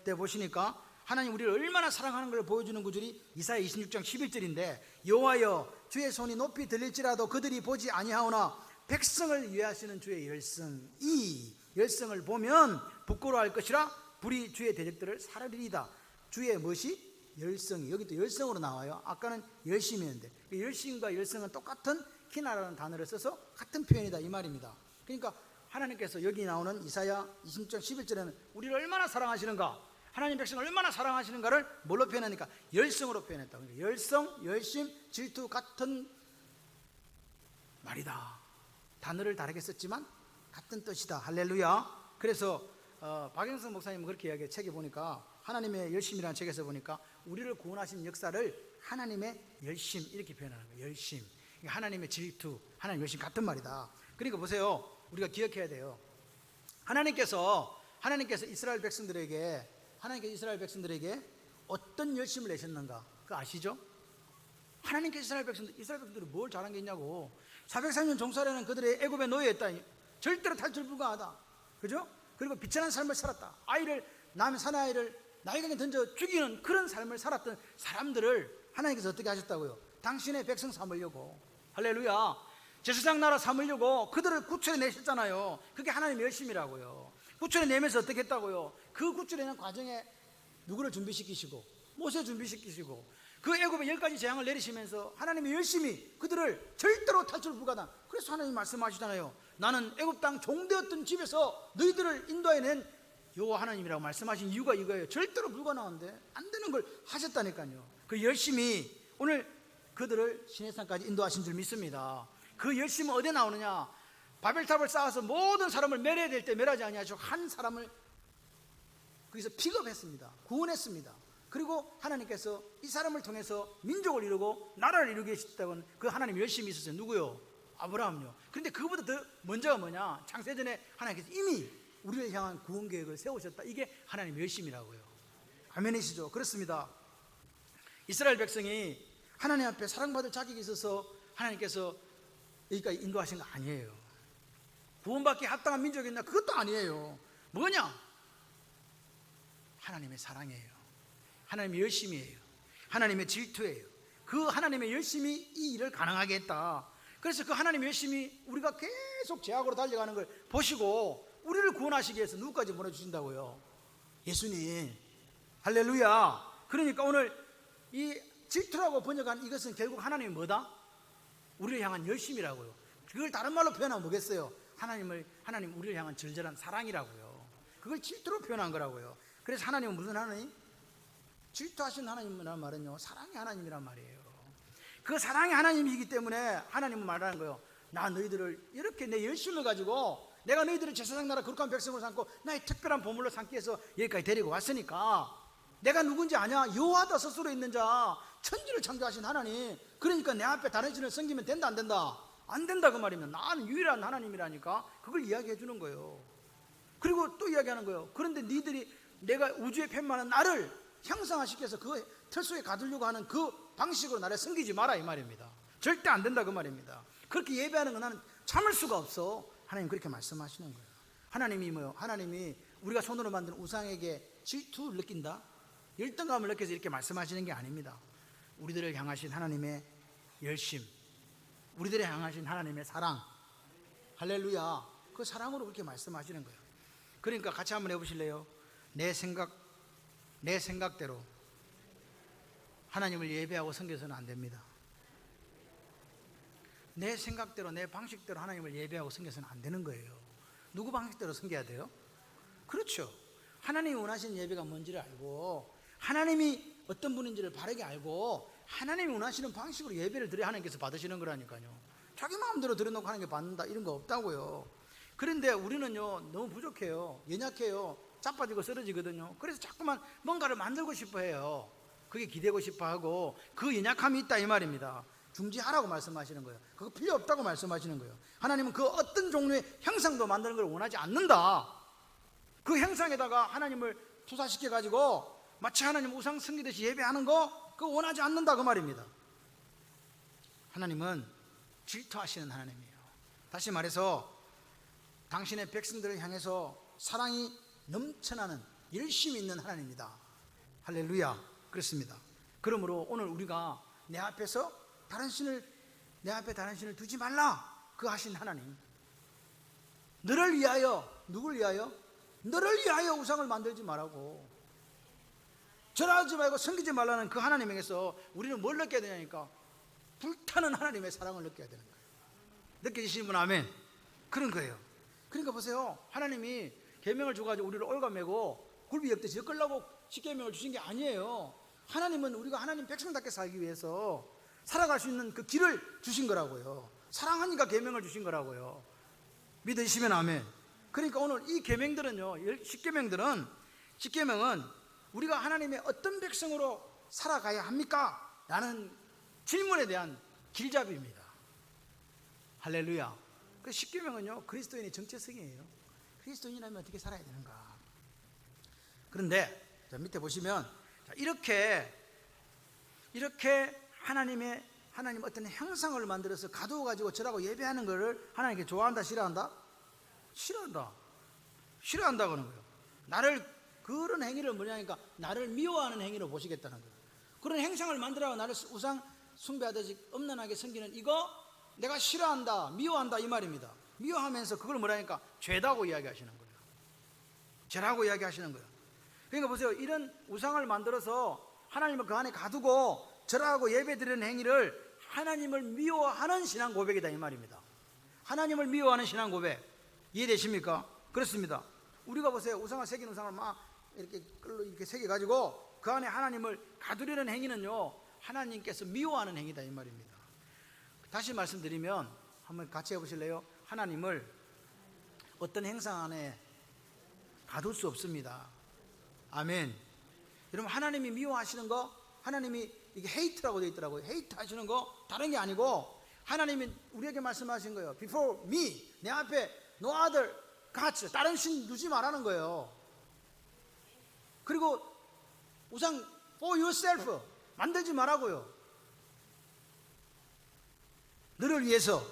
데 보시니까 하나님 우리를 얼마나 사랑하는 걸 보여주는 구절이 이사야 26장 11절인데, 여호와여 주의 손이 높이 들릴지라도 그들이 보지 아니하오나 백성을 위하시는 주의 열성, 이 열성을 보면 부끄러워할 것이라. 불이 주의 대적들을 사르리이다. 주의 무엇이? 열성이. 여기 또 열성으로 나와요. 아까는 열심이었는데 열심과 열성은 똑같은 키나라는 단어를 써서 같은 표현이다 이 말입니다. 그러니까 하나님께서 여기 나오는 이사야 26장 11절에는 우리를 얼마나 사랑하시는가, 하나님 백성을 얼마나 사랑하시는가를 뭘로 표현하니까 열성으로 표현했다. 그러니까 열성, 열심, 질투 같은 말이다. 단어를 다르게 썼지만 같은 뜻이다. 할렐루야. 그래서 박영선 목사님 그렇게 이야기해. 책에 보니까 하나님의 열심이라는 책에서 보니까 우리를 구원하신 역사를 하나님의 열심 이렇게 표현하는 거예요. 열심. 그러니까 하나님의 질투, 하나님의 열심 같은 말이다. 그러니까 보세요. 우리가 기억해야 돼요. 하나님께서 이스라엘 백성들에게 어떤 열심을 내셨는가? 그거 아시죠? 하나님께서 이스라엘 백성들이 뭘 잘한 게 있냐고. 430년 종살이는 그들의 애굽의 노예였다니. 절대로 탈출 불가하다. 그죠? 그리고 비천한 삶을 살았다. 사내아이를 나일강에 던져 죽이는 그런 삶을 살았던 사람들을 하나님께서 어떻게 하셨다고요? 당신의 백성 삼으려고. 할렐루야. 제사장 나라 삼으려고 그들을 구출해 내셨잖아요. 그게 하나님의 열심이라고요. 구출해 내면서 어떻게 했다고요? 그 구출해낸 과정에 누구를 준비시키시고 모세 준비시키시고 그 애굽의 10가지 재앙을 내리시면서 하나님의 열심히 그들을 절대로 탈출 불가다. 그래서 하나님 말씀하시잖아요. 나는 애굽 땅 종되었던 집에서 너희들을 인도해낸 여호와 하나님이라고 말씀하신 이유가 이거예요. 절대로 불가능한데 안 되는 걸 하셨다니까요. 그 열심히 오늘 그들을 시내산까지 인도하신 줄 믿습니다. 그 열심은 어디에 나오느냐? 바벨탑을 쌓아서 모든 사람을 멸해야 될 때 멸하지 아니하시고 한 사람을 거기서 픽업했습니다. 구원했습니다. 그리고 하나님께서 이 사람을 통해서 민족을 이루고 나라를 이루게 하셨다는 그 하나님의 열심이 있었어요. 누구요? 아브라함요. 그런데 그보다 더 먼저가 뭐냐? 창세전에 하나님께서 이미 우리를 향한 구원 계획을 세우셨다. 이게 하나님의 열심이라고요. 아멘이시죠? 그렇습니다. 이스라엘 백성이 하나님 앞에 사랑받을 자격이 있어서 하나님께서 여기까지 인도하신 거 아니에요. 구원받기 합당한 민족이 있나? 그것도 아니에요. 뭐냐? 하나님의 사랑이에요. 하나님의 열심이에요. 하나님의 질투예요. 그 하나님의 열심이 이 일을 가능하게 했다. 그래서 그 하나님의 열심이 우리가 계속 죄악으로 달려가는 걸 보시고 우리를 구원하시기 위해서 누구까지 보내주신다고요? 예수님. 할렐루야. 그러니까 오늘 이 질투라고 번역한 이것은 결국 하나님이 뭐다? 우리를 향한 열심이라고요. 그걸 다른 말로 표현하면 뭐겠어요? 하나님 우리를 향한 절절한 사랑이라고요. 그걸 질투로 표현한 거라고요. 그래서 하나님은 무슨 하나님? 질투하신 하나님이라는 말은요, 사랑의 하나님이란 말이에요. 그 사랑의 하나님이기 때문에 하나님은 말하는 거예요. 나 너희들을 이렇게 내 열심을 가지고 내가 너희들을 제사장 나라 거룩한 백성으로 삼고 나의 특별한 보물로 삼기 위해서 여기까지 데리고 왔으니까 내가 누군지 아냐? 여호와다 스스로 있는 자, 천지를 창조하신 하나님. 그러니까 내 앞에 다른 신을 섬기면 된다 안 된다? 안 된다 그 말이면 나는 유일한 하나님이라니까 그걸 이야기해 주는 거예요. 그리고 또 이야기하는 거예요. 그런데 니들이 내가 우주의 펜만한 나를 형상화시켜서 그 틀 속에 가두려고 하는 그 방식으로 나를 섬기지 마라 이 말입니다. 절대 안 된다 그 말입니다. 그렇게 예배하는 거 나는 참을 수가 없어. 하나님 그렇게 말씀하시는 거예요. 하나님이 뭐요? 하나님이 우리가 손으로 만든 우상에게 질투를 느낀다? 열등감을 느껴서 이렇게 말씀하시는 게 아닙니다. 우리들을 향하신 하나님의 열심, 우리들을 향하신 하나님의 사랑, 할렐루야. 그 사랑으로 그렇게 말씀하시는 거예요. 그러니까 같이 한번 해보실래요? 내 생각대로 하나님을 예배하고 섬겨서는 안 됩니다. 내 생각대로 내 방식대로 하나님을 예배하고 섬겨서는 안 되는 거예요. 누구 방식대로 섬겨야 돼요? 그렇죠. 하나님이 원하시는 예배가 뭔지를 알고 하나님이 어떤 분인지를 바르게 알고 하나님이 원하시는 방식으로 예배를 드려야 하나님께서 받으시는 거라니까요. 자기 마음대로 드려놓고 하나님께 받는다 이런 거 없다고요. 그런데 우리는요 너무 부족해요. 연약해요. 자빠지고 쓰러지거든요. 그래서 자꾸만 뭔가를 만들고 싶어 해요. 그게 기대고 싶어 하고 그 연약함이 있다 이 말입니다. 중지하라고 말씀하시는 거예요. 그거 필요 없다고 말씀하시는 거예요. 하나님은 그 어떤 종류의 형상도 만드는 걸 원하지 않는다. 그 형상에다가 하나님을 투사시켜 가지고 마치 하나님 우상 섬기듯이 예배하는 거 그거 원하지 않는다 그 말입니다. 하나님은 질투하시는 하나님이에요. 다시 말해서 당신의 백성들을 향해서 사랑이 넘쳐나는 열심이 있는 하나님이다. 할렐루야. 그렇습니다. 그러므로 오늘 우리가 내 앞에 다른 신을 두지 말라 그 하신 하나님, 너를 위하여, 누굴 위하여? 너를 위하여 우상을 만들지 말라고, 절하지 말고 섬기지 말라는 그 하나님에게서 우리는 뭘 느껴야 되냐니까 불타는 하나님의 사랑을 느껴야 되는 거예요. 느껴지시는 분 아멘. 그런 거예요. 그러니까 보세요. 하나님이 계명을 줘가지고 우리를 올가매고 굴비 엮듯이 엮으려고 십계명을 주신 게 아니에요. 하나님은 우리가 하나님 백성답게 살기 위해서 살아갈 수 있는 그 길을 주신 거라고요. 사랑하니까 계명을 주신 거라고요. 믿으시면 아멘. 그러니까 오늘 이 계명들은요, 십계명은 우리가 하나님의 어떤 백성으로 살아가야 합니까? 라는 질문에 대한 길잡이입니다. 할렐루야. 그 십계명은요, 그리스도인의 정체성이에요. 그리스도인이라면 어떻게 살아야 되는가? 그런데 자, 밑에 보시면 이렇게 하나님 어떤 형상을 만들어서 가두어 가지고 절하고 예배하는 것을 하나님께 좋아한다, 싫어한다? 싫어한다 그러는 거예요. 나를 그런 행위를 뭐냐니까 나를 미워하는 행위로 보시겠다는 거예요. 그런 행상을 만들어서 나를 우상 숭배하듯이 엄난하게 섬기는 이거 내가 싫어한다, 미워한다 이 말입니다. 미워하면서 그걸 뭐라니까 죄다고 이야기하시는 거예요. 죄라고 이야기하시는 거예요. 그러니까 보세요. 이런 우상을 만들어서 하나님을 그 안에 가두고 절하고 예배드리는 행위를 하나님을 미워하는 신앙 고백이다 이 말입니다. 하나님을 미워하는 신앙 고백 이해되십니까? 그렇습니다. 우리가 보세요. 우상을 새긴 우상을 막 이렇게 끌로 이렇게 새겨 가지고 그 안에 하나님을 가두려는 행위는요, 하나님께서 미워하는 행위다 이 말입니다. 다시 말씀드리면 한번 같이 해보실래요? 하나님을 어떤 행상 안에 가둘 수 없습니다. 아멘. 여러분, 하나님이 미워하시는 거, 하나님이 이게 헤이트라고 되어 있더라고요. 헤이트 하시는 거 다른 게 아니고 하나님이 우리에게 말씀하신 거예요. Before me, 내 앞에 no other gods, 다른 신 두지 말라는 거예요. 그리고 우상 for yourself 만들지 말라고요. 너를 위해서.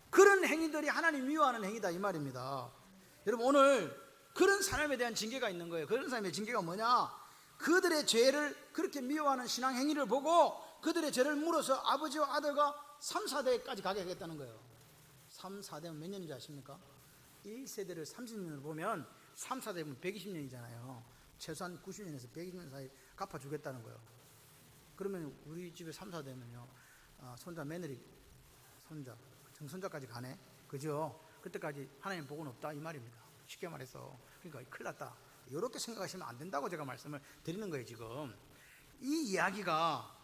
그런 행위들이 하나님 미워하는 행위다 이 말입니다. 여러분, 오늘 그런 사람에 대한 징계가 있는 거예요. 그런 사람의 징계가 뭐냐? 그들의 죄를 그렇게 미워하는 신앙 행위를 보고 그들의 죄를 물어서 아버지와 아들과 3, 4대까지 가게 하겠다는 거예요. 3, 4대면 몇 년인지 아십니까? 1세대를 30년으로 보면 3, 4대면 120년이잖아요. 최소한 90년에서 120년 사이 갚아주겠다는 거예요. 그러면 우리 집에 3, 4대면요, 손자, 며느리, 손자, 정손자까지 가네. 그죠? 그때까지 하나님 복은 없다 이 말입니다. 쉽게 말해서. 그러니까 큰일 났다. 이렇게 생각하시면 안 된다고 제가 말씀을 드리는 거예요. 지금 이 이야기가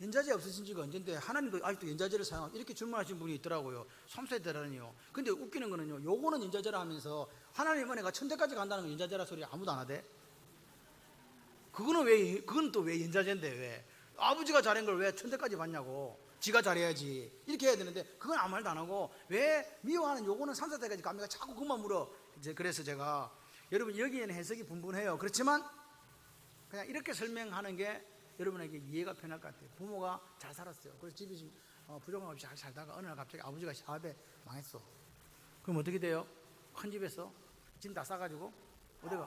연자제 없으신 지가 언젠데 하나님도 아직도 연자제를 사용하고 이렇게 질문하신 분이 있더라고요. 3세대라니요. 근데 웃기는 거는요, 요거는 연자제라 하면서 하나님 은혜가 천대까지 간다는 건 연자제라 소리 아무도 안 하대. 그건 또 왜 연자제인데 왜 아버지가 잘한 걸 왜 천대까지 받냐고. 지가 잘해야지 이렇게 해야 되는데 그건 아무 말도 안 하고 왜 미워하는 요거는 3, 4대까지 갑니까? 자꾸 그만 물어. 이제 그래서 제가 여러분 여기에는 해석이 분분해요. 그렇지만 그냥 이렇게 설명하는 게 여러분에게 이해가 편할 것 같아요. 부모가 잘 살았어요. 그래서 집이 부족함 없이 잘 살다가 어느 날 갑자기 아버지가 사업에 망했어. 그럼 어떻게 돼요? 큰 집에서 짐 다 싸가지고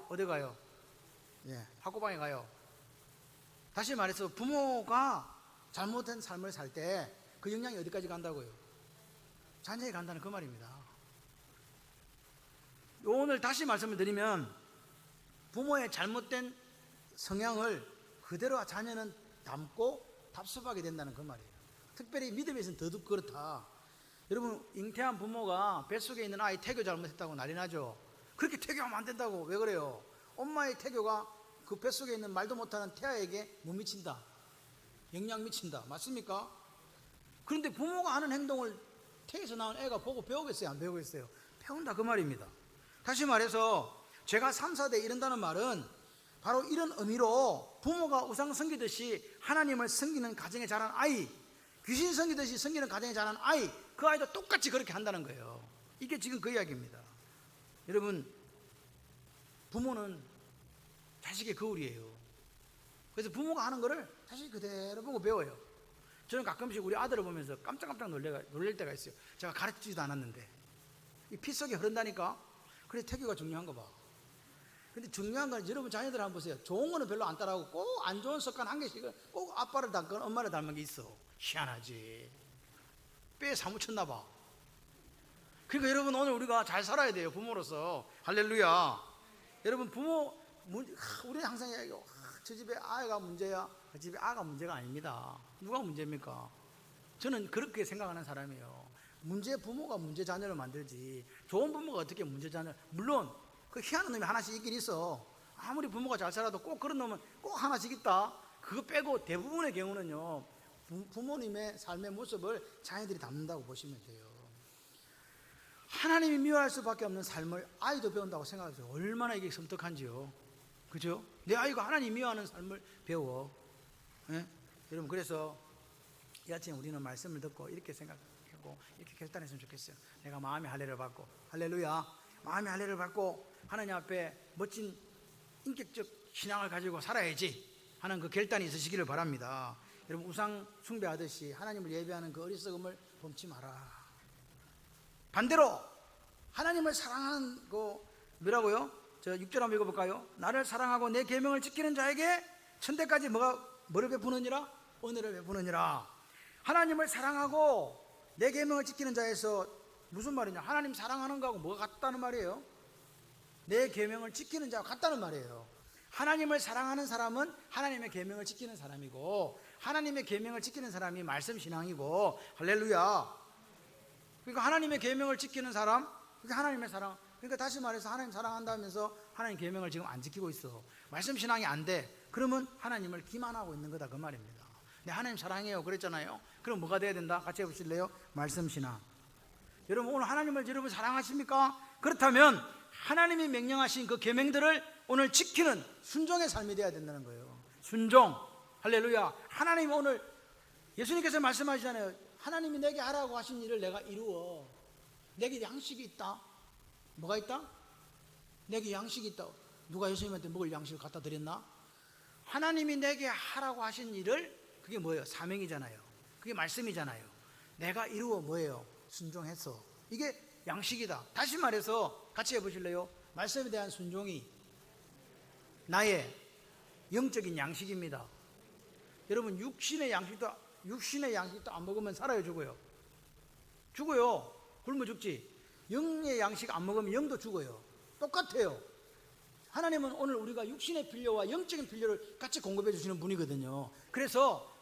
어디 가요? 예, 학고방에 가요. 다시 말해서 부모가 잘못된 삶을 살 때 그 영향이 어디까지 간다고요? 자녀에 간다는 그 말입니다. 오늘 다시 말씀을 드리면 부모의 잘못된 성향을 그대로 자녀는 담고 답습하게 된다는 그 말이에요. 특별히 믿음에서는 더욱 그렇다. 여러분, 잉태한 부모가 뱃속에 있는 아이 태교 잘못했다고 난리 나죠. 그렇게 태교하면 안 된다고. 왜 그래요? 엄마의 태교가 그 뱃속에 있는 말도 못하는 태아에게 못 미친다, 영향 미친다. 맞습니까? 그런데 부모가 하는 행동을 태에서 나온 애가 보고 배우겠어요? 안 배우겠어요? 배운다 그 말입니다. 다시 말해서 제가 3, 4대 이른다는 말은 바로 이런 의미로 부모가 우상 섬기듯이 하나님을 섬기는 가정에 자란 아이, 귀신 섬기듯이 섬기는 가정에 자란 아이, 그 아이도 똑같이 그렇게 한다는 거예요. 이게 지금 그 이야기입니다. 여러분, 부모는 자식의 거울이에요. 그래서 부모가 하는 거를 자식이 그대로 보고 배워요. 저는 가끔씩 우리 아들을 보면서 깜짝깜짝 놀랄 때가 있어요. 제가 가르치지도 않았는데 이 피 속에 흐른다니까. 그래서 태교가 중요한 거 봐. 근데 중요한 건 여러분 자녀들 한번 보세요. 좋은 거는 별로 안 따라하고 꼭 안 좋은 습관 한 개씩은 꼭 아빠를 닮거나 엄마를 닮은 게 있어. 희한하지. 뼈에 사무쳤나 봐. 그러니까 여러분, 오늘 우리가 잘 살아야 돼요. 부모로서. 할렐루야. 여러분, 우리는 항상 얘기해요. 저 집에 아이가 문제야. 그 집에 아가 문제가 아닙니다. 누가 문제입니까? 저는 그렇게 생각하는 사람이에요. 부모가 문제 자녀를 만들지 좋은 부모가 어떻게 문제 자녀. 물론 그 희한한 놈이 하나씩 있긴 있어. 아무리 부모가 잘 살아도 꼭 그런 놈은 꼭 하나씩 있다. 그거 빼고 대부분의 경우는요, 부모님의 삶의 모습을 자녀들이 담는다고 보시면 돼요. 하나님이 미워할 수밖에 없는 삶을 아이도 배운다고 생각하세요. 얼마나 이게 섬뜩한지요. 그죠? 내 아이가 하나님 미워하는 삶을 배워. 예? 여러분, 그래서 이 아침에 우리는 말씀을 듣고 이렇게 생각하고 이렇게 결단했으면 좋겠어요. 내가 마음의 할례를 받고, 할렐루야, 마음의 할례를 받고 하나님 앞에 멋진 인격적 신앙을 가지고 살아야지 하는 그 결단이 있으시기를 바랍니다. 여러분, 우상 숭배하듯이 하나님을 예배하는 그 어리석음을 범치 마라. 반대로 하나님을 사랑하는 그 뭐라고요? 저 6절 한번 읽어볼까요? 나를 사랑하고 내 계명을 지키는 자에게 천대까지 뭐를 베푸느니라? 은혜를 베푸느니라. 하나님을 사랑하고 내 계명을 지키는 자에서 무슨 말이냐? 하나님 사랑하는 거하고 뭐가 같다는 말이에요? 내 계명을 지키는 자와 같다는 말이에요. 하나님을 사랑하는 사람은 하나님의 계명을 지키는 사람이고, 하나님의 계명을 지키는 사람이 말씀 신앙이고, 할렐루야. 그러니까 하나님의 계명을 지키는 사람, 그게 하나님의 사랑. 그러니까 다시 말해서 하나님 사랑한다면서 하나님 계명을 지금 안 지키고 있어. 말씀 신앙이 안 돼. 그러면 하나님을 기만하고 있는 거다, 그 말입니다. 네, 하나님 사랑해요 그랬잖아요. 그럼 뭐가 돼야 된다? 같이 해보실래요? 말씀 신앙. 여러분, 오늘 하나님을 여러분 사랑하십니까? 그렇다면 하나님이 명령하신 그 계명들을 오늘 지키는 순종의 삶이 되어야 된다는 거예요. 순종. 할렐루야. 하나님 오늘 예수님께서 말씀하시잖아요. 하나님이 내게 하라고 하신 일을 내가 이루어. 내게 양식이 있다. 뭐가 있다? 내게 양식이 있다. 누가 예수님한테 먹을 양식을 갖다 드렸나? 하나님이 내게 하라고 하신 일을, 그게 뭐예요? 사명이잖아요. 그게 말씀이잖아요. 내가 이루어 뭐예요? 순종해서. 이게 양식이다. 다시 말해서 같이 해보실래요? 말씀에 대한 순종이 나의 영적인 양식입니다. 여러분, 육신의 양식도 안 먹으면 살아요, 죽어요? 죽어요. 굶어 죽지. 영의 양식 안 먹으면 영도 죽어요. 똑같아요. 하나님은 오늘 우리가 육신의 필요와 영적인 필요를 같이 공급해 주시는 분이거든요. 그래서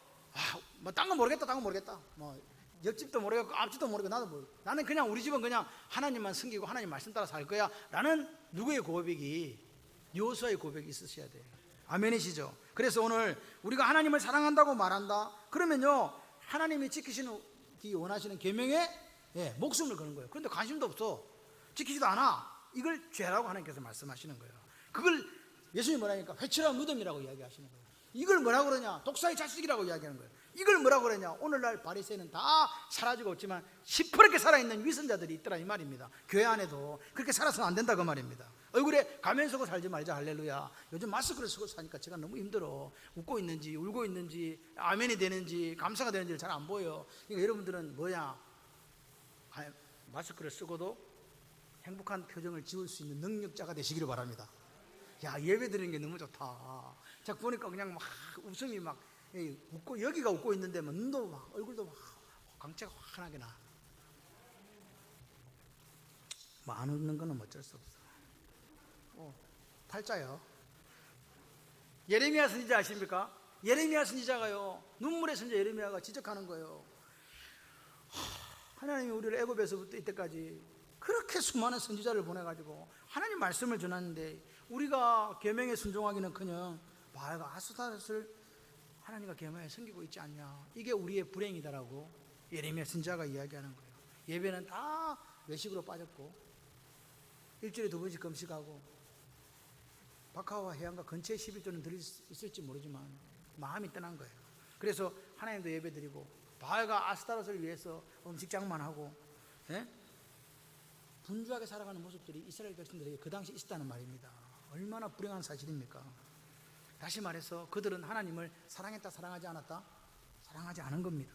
딴 건 모르겠다. 뭐 옆집도 모르겠고 앞집도 모르겠고 나도 모르겠고, 나는 그냥 우리 집은 그냥 하나님만 섬기고 하나님 말씀 따라 살 거야 라는 누구의 고백이? 여호수아의 고백이 있으셔야 돼요. 아멘이시죠? 그래서 오늘 우리가 하나님을 사랑한다고 말한다 그러면요, 하나님이 지키시기 원하시는 계명에 목숨을 거는 거예요. 그런데 관심도 없어. 지키지도 않아. 이걸 죄라고 하나님께서 말씀하시는 거예요. 그걸 예수님이 뭐라니까? 회칠한 무덤이라고 이야기하시는 거예요. 이걸 뭐라고 그러냐? 독사의 자식이라고 이야기하는 거예요. 이걸 뭐라고 그러냐? 오늘날 바리새인은 다 사라지고 있지만 시퍼렇게 살아있는 위선자들이 있더라 이 말입니다. 교회 안에도 그렇게 살아서는 안 된다 그 말입니다. 얼굴에 가면 쓰고 살지 말자. 할렐루야. 요즘 마스크를 쓰고 사니까 제가 너무 힘들어. 웃고 있는지 울고 있는지 아멘이 되는지 감사가 되는지를 잘 안 보여요. 그러니까 여러분들은 뭐냐? 마스크를 쓰고도 행복한 표정을 지을 수 있는 능력자가 되시기를 바랍니다. 야, 예배 드리는 게 너무 좋다. 자, 보니까 그냥 막 웃음이 막 웃고, 여기가 웃고 있는데 눈도 막 얼굴도 막 광채가 환하게 나. 뭐 안 웃는 거는 어쩔 수 없어. 팔자요. 예레미야 선지자 아십니까? 예레미야 선지자가요, 눈물의 선지자 예레미야가 지적하는 거예요. 하나님이 우리를 애굽에서부터 이때까지 그렇게 수많은 선지자를 보내가지고 하나님 말씀을 전하는데 우리가 계명에 순종하기는커녕 바알과 아스타롯을 하나님과 계명에 섬기고 있지 않냐. 이게 우리의 불행이다라고 예레미야 선지자가 이야기하는 거예요. 예배는 다 외식으로 빠졌고 일주일에 2번씩 금식하고 박하와 해안가 근처에 11조는 드릴 수 있을지 모르지만 마음이 떠난 거예요. 그래서 하나님도 예배드리고 바알과 아스타롯을 위해서 음식 장만하고 분주하게 살아가는 모습들이 이스라엘 백성들에게 그 당시 있었다는 말입니다. 얼마나 불행한 사실입니까? 다시 말해서 그들은 하나님을 사랑했다 사랑하지 않았다? 사랑하지 않은 겁니다.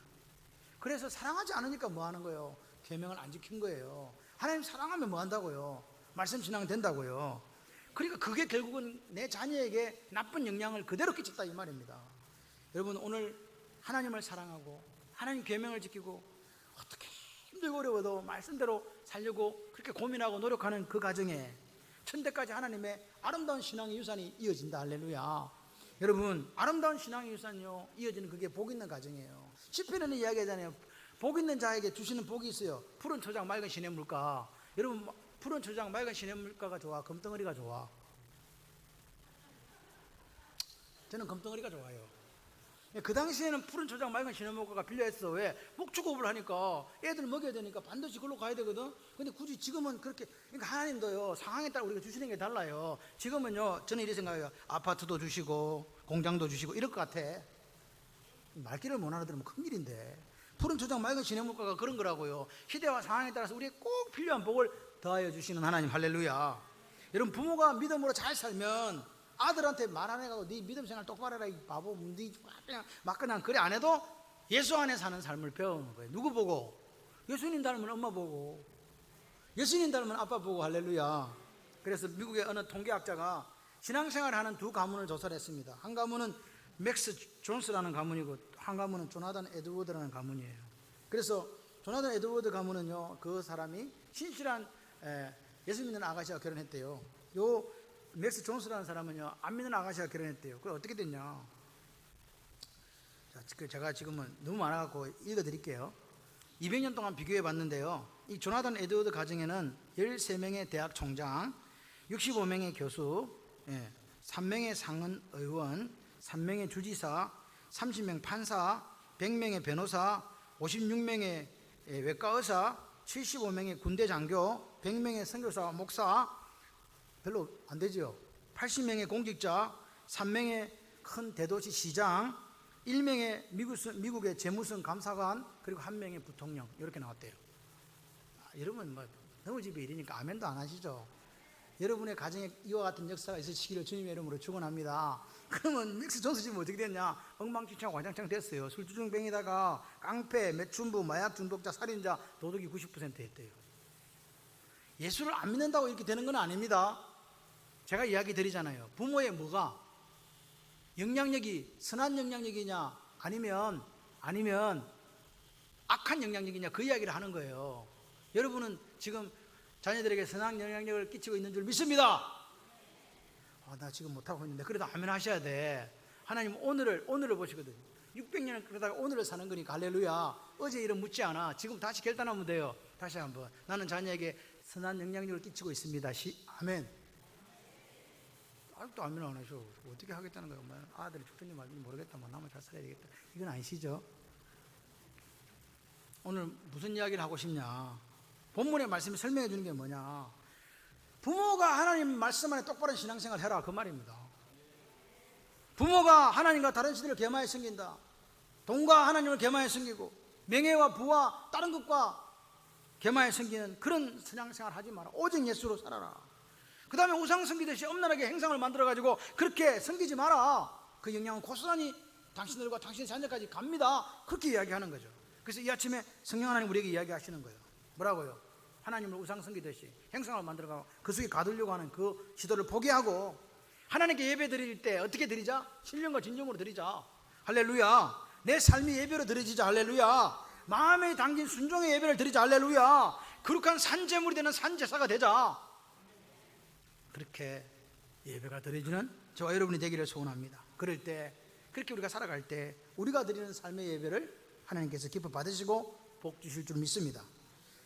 그래서 사랑하지 않으니까 뭐 하는 거예요? 계명을 안 지킨 거예요. 하나님 사랑하면 뭐 한다고요? 말씀 신앙 된다고요. 그러니까 그게 결국은 내 자녀에게 나쁜 영향을 그대로 끼쳤다 이 말입니다. 여러분, 오늘 하나님을 사랑하고 하나님 계명을 지키고 어떻게 힘들고 어려워도 말씀대로 살려고 그렇게 고민하고 노력하는 그 과정에 천대까지 하나님의 아름다운 신앙의 유산이 이어진다. 할렐루야. 여러분, 아름다운 신앙의 유산이요, 이어지는 그게 복 있는 과정이에요. 시편에는 이야기하잖아요. 복 있는 자에게 주시는 복이 있어요. 푸른 초장 맑은 시냇물가. 여러분, 푸른 초장 맑은 시냇물가가 좋아? 금덩어리가 좋아? 저는 금덩어리가 좋아요. 그 당시에는 푸른 초장 맑은 시냇물가가 필요했어. 왜? 목축업을 하니까 애들 먹여야 되니까 반드시 그걸로 가야 되거든. 근데 굳이 지금은 그렇게, 그러니까 하나님도요 상황에 따라 우리가 주시는 게 달라요. 지금은요 저는 이렇게 생각해요. 아파트도 주시고 공장도 주시고 이럴 것 같아. 말귀를 못 알아들으면 큰일인데, 푸른 초장 맑은 시냇물가가 그런 거라고요. 시대와 상황에 따라서 우리에게 꼭 필요한 복을 더하여 주시는 하나님, 할렐루야. 여러분, 부모가 믿음으로 잘 살면 아들한테 말 안 해가지고 네 믿음 생활 똑바로 해라 이 바보, 네 그냥 막 그냥 그래 안 해도 예수 안에 사는 삶을 배우는 거예요. 누구 보고? 예수님 닮은 엄마 보고, 예수님 닮은 아빠 보고, 할렐루야. 그래서 미국의 어느 통계학자가 신앙생활을 하는 두 가문을 조사를 했습니다. 한 가문은 맥스 존스라는 가문이고 한 가문은 조나단 에드워드라는 가문이에요. 그래서 조나단 에드워드 가문은요, 그 사람이 신실한 예수 믿는 아가씨와 결혼했대요. 요 맥스 존스라는 사람은요, 안 믿는 아가씨와 결혼했대요. 그럼 어떻게 됐냐? 자, 제가 지금은 너무 많아갖고 읽어드릴게요. 200년 동안 비교해 봤는데요, 이 조나단 에드워드 가정에는 13명의 대학 총장, 65명의 교수, 3명의 상원 의원, 3명의 주지사, 30명 판사, 100명의 변호사, 56명의 외과 의사, 75명의 군대 장교, 100명의 선교사, 목사, 별로 안 되죠. 80명의 공직자, 3명의 큰 대도시 시장, 1명의 미국의 재무성 감사관, 그리고 1명의 부통령, 이렇게 나왔대요. 여러분 뭐 너무 집에 일이니까 아멘도 안 하시죠? 여러분의 가정에 이와 같은 역사가 있으시기를 주님의 이름으로 축원합니다. 그러면 맥스 존스 집은 어떻게 됐냐? 엉망진창 완장창 됐어요. 술주정뱅이다가 깡패, 매춘부, 마약 중독자, 살인자, 도둑이 90% 했대요. 예수를 안 믿는다고 이렇게 되는 건 아닙니다. 제가 이야기 드리잖아요. 부모의 뭐가 영향력이 선한 영향력이냐 아니면 악한 영향력이냐, 그 이야기를 하는 거예요. 여러분은 지금 자녀들에게 선한 영향력을 끼치고 있는 줄 믿습니다. 나 지금 못하고 있는데 그래도 아멘 하셔야 돼. 하나님 오늘을 보시거든. 600년을 그러다가 오늘을 사는 거니까 할렐루야. 어제 일은 묻지 않아. 지금 다시 결단하면 돼요. 다시 한번, 나는 자녀에게 선한 영향력을 끼치고 있습니다. 아멘. 아직도 아멘 안 하셔. 어떻게 하겠다는 거예요? 아들이 죽든지 말든지 모르겠다. 나만 잘 살아야 되겠다. 이건 아니시죠? 오늘 무슨 이야기를 하고 싶냐? 본문의 말씀이 설명해 주는 게 뭐냐? 부모가 하나님 말씀 안에 똑바른 신앙생활 해라, 그 말입니다. 부모가 하나님과 다른 신들을 겸하여 섬긴다, 돈과 하나님을 겸하여 섬기고 명예와 부와 다른 것과 겸하여 섬기는 그런 신앙생활 하지 마라. 오직 예수로 살아라. 그 다음에 우상 섬기듯이 엄란하게 행상을 만들어가지고 그렇게 섬기지 마라. 그 영향은 고스란히 당신들과 당신의 자녀까지 갑니다. 그렇게 이야기하는 거죠. 그래서 이 아침에 성령 하나님 우리에게 이야기하시는 거예요. 뭐라고요? 하나님을 우상 섬기듯이 행상을 만들어가고 그 속에 가두려고 하는 그 시도를 포기하고 하나님께 예배 드릴 때 어떻게 드리자? 신령과 진정으로 드리자. 할렐루야. 내 삶이 예배로 드려지자. 할렐루야. 마음에 담긴 순종의 예배를 드리자. 할렐루야. 거룩한 산제물이 되는 산제사가 되자. 그렇게 예배가 드려지는 저와 여러분이 되기를 소원합니다. 그럴 때, 그렇게 우리가 살아갈 때 우리가 드리는 삶의 예배를 하나님께서 기뻐 받으시고 복 주실 줄 믿습니다.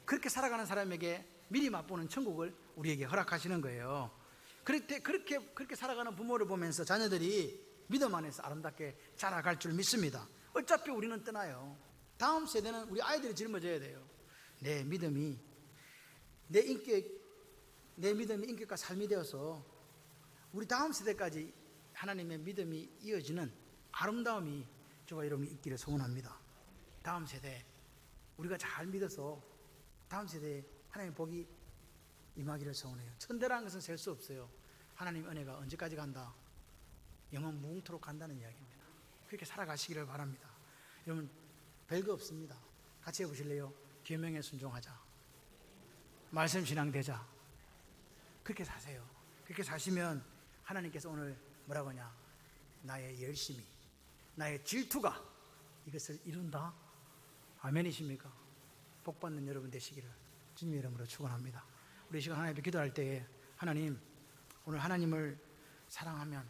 그렇게 살아가는 사람에게 미리 맛보는 천국을 우리에게 허락하시는 거예요. 그럴 때 그렇게 살아가는 부모를 보면서 자녀들이 믿음 안에서 아름답게 자라갈 줄 믿습니다. 어차피 우리는 떠나요. 다음 세대는 우리 아이들이 짊어져야 돼요. 내 믿음이 인격과 삶이 되어서 우리 다음 세대까지 하나님의 믿음이 이어지는 아름다움이 저와 여러분이 있기를 소원합니다. 다음 세대 우리가 잘 믿어서 다음 세대에 하나님의 복이 임하기를 소원해요. 천대라는 것은 셀 수 없어요. 하나님 은혜가 언제까지 간다? 영원 무궁토록 간다는 이야기입니다. 그렇게 살아가시기를 바랍니다. 여러분, 별거 없습니다. 같이 해보실래요? 계명에 순종하자. 말씀 신앙 되자. 그렇게 사세요. 그렇게 사시면 하나님께서 오늘 뭐라고 하냐? 나의 열심이, 나의 질투가 이것을 이룬다. 아멘이십니까? 복받는 여러분 되시기를 주님의 이름으로 축원합니다. 우리 시간 하나님 앞에 기도할 때에 하나님, 오늘 하나님을 사랑하면